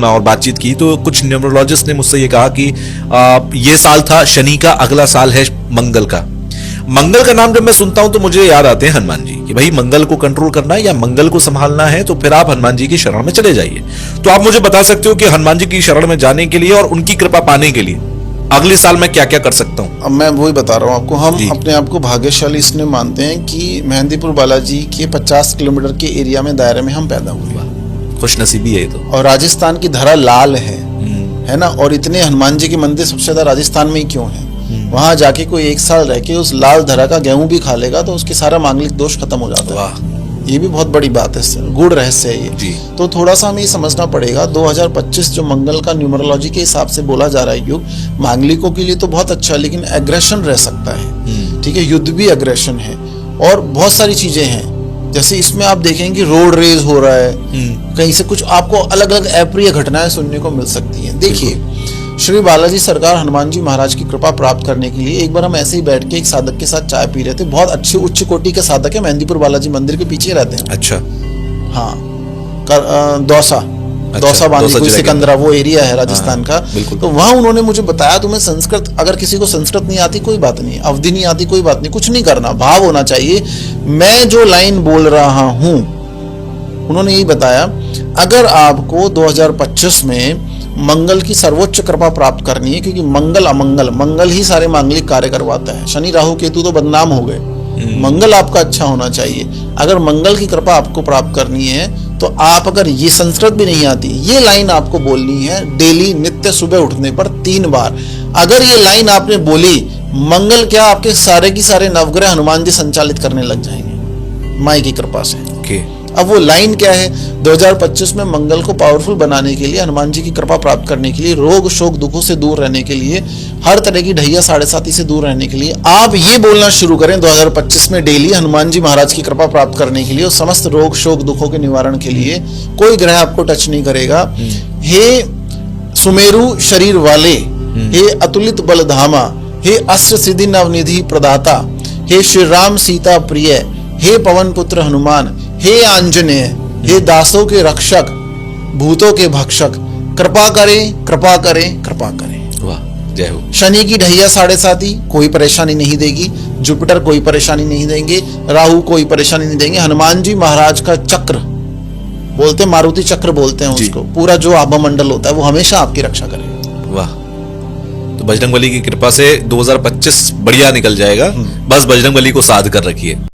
सुना और बातचीत की तो कुछ न्यूमरोलॉजिस्ट ने मुझसे ये कहा कि ये साल था शनि का, अगला साल है मंगल का। मंगल का नाम जब मैं सुनता हूं तो मुझे याद आते हैं हनुमान जी कि भाई मंगल को कंट्रोल करना है या मंगल को संभालना है तो फिर आप हनुमान जी की शरण में चले जाइए। तो आप मुझे बता सकते हो कि हनुमान जी की शरण में जाने के लिए और उनकी कृपा पाने के लिए अगले साल मैं क्या क्या कर सकता हूँ? अब मैं वही बता रहा हूँ आपको। हम अपने आप को भाग्यशाली इसलिए मानते हैं कि मेहंदीपुर बालाजी के 50 किलोमीटर के एरिया में दायरे में हम पैदा हुए। खुशनसीबी है ये तो। और राजस्थान की धरा लाल है ना, और इतने हनुमान जी के मंदिर सबसे ज्यादा राजस्थान में ही क्यों है? वहां जाके कोई 1 साल रह के उस लाल धरा का गेहूं भी खा लेगा तो उसके सारा मांगलिक दोष खत्म हो जाता है। ये भी बहुत बड़ी बात है, गूढ़ रहस्य है ये। तो थोड़ा सा हमें ये समझना पड़ेगा 2025 जो मंगल का न्यूमरोलॉजी के हिसाब से बोला जा रहा है युग, मांगलिकों के लिए तो बहुत अच्छा है, लेकिन एग्रेशन रह सकता है। ठीक है, युद्ध भी एग्रेशन है और बहुत सारी चीजें हैं। जैसे इसमें आप देखेंगे रोड रेज हो रहा है, कहीं से कुछ आपको अलग अलग अप्रिय घटनाएं सुनने को मिल सकती हैं। देखिए, श्री बालाजी सरकार हनुमान जी महाराज की कृपा प्राप्त करने के लिए एक बार हम ऐसे ही बैठ के एक साधक के साथ चाय पी रहे थे। बहुत अच्छे उच्च कोटि के साधक है, मेहंदीपुर बालाजी मंदिर के पीछे रहते हैं। अच्छा, हाँ, दौसा बांदीकुई सिकंदरा वो एरिया है राजस्थान का। तो वहां उन्होंने मुझे बताया तुम्हें संस्कृत, अगर किसी को संस्कृत नहीं आती कोई बात नहीं, अवधि नहीं आती कोई बात नहीं, कुछ नहीं करना, भाव होना चाहिए। मैं जो लाइन बोल रहा हूं उन्होंने यही बताया, अगर आपको 2025 में मंगल की सर्वोच्च कृपा प्राप्त करनी है, क्योंकि मंगल ही सारे मांगलिक कार्य करवाता है। शनि राहु केतु तो बदनाम हो गए, मंगल आपका अच्छा होना चाहिए। अगर मंगल की कृपा आपको प्राप्त करनी है तो आप, अगर ये संस्कृत भी नहीं आती, ये लाइन आपको बोलनी है डेली, नित्य सुबह उठने पर 3 बार। अगर ये लाइन आपने बोली, मंगल क्या आपके सारे की सारे नवग्रह हनुमान जी संचालित करने लग जाएंगे माई की कृपा से। अब वो लाइन क्या है? 2025 में मंगल को पावरफुल बनाने के लिए, हनुमान जी की कृपा प्राप्त करने के लिए, रोग शोक दुखों से दूर रहने के लिए, हर तरह की ढैया साढ़े साथी से दूर रहने के लिए आप ये बोलना शुरू करें 2025 में डेली, हनुमान जी महाराज की कृपा प्राप्त करने के लिए और समस्त रोग शोक दुखों के निवारण के लिए। कोई ग्रह आपको टच नहीं करेगा। हे सुमेरु शरीर वाले, हे अतुलित बलधामा, हे अष्ट सिद्धि नवनिधि प्रदाता, हे श्री राम सीता प्रिय, हे पवन पुत्र हनुमान, हे आंजनेय, हे दासों के रक्षक, भूतों के भक्षक, कृपा करें, कृपा करें, कृपा करें। वाह, जय हो। शनि की ढैया साढ़े साथी कोई परेशानी नहीं देगी, जुपिटर कोई परेशानी नहीं देंगे, राहु कोई परेशानी नहीं देंगे। हनुमान जी महाराज का चक्र बोलते हैं, मारुति चक्र बोलते हैं उसको, पूरा जो आभा मंडल होता है वो हमेशा आपकी रक्षा करेगा। वाह, तो बजरंगबली की कृपा से 2025 बढ़िया निकल जाएगा। बस बजरंगबली को साध कर रखिए।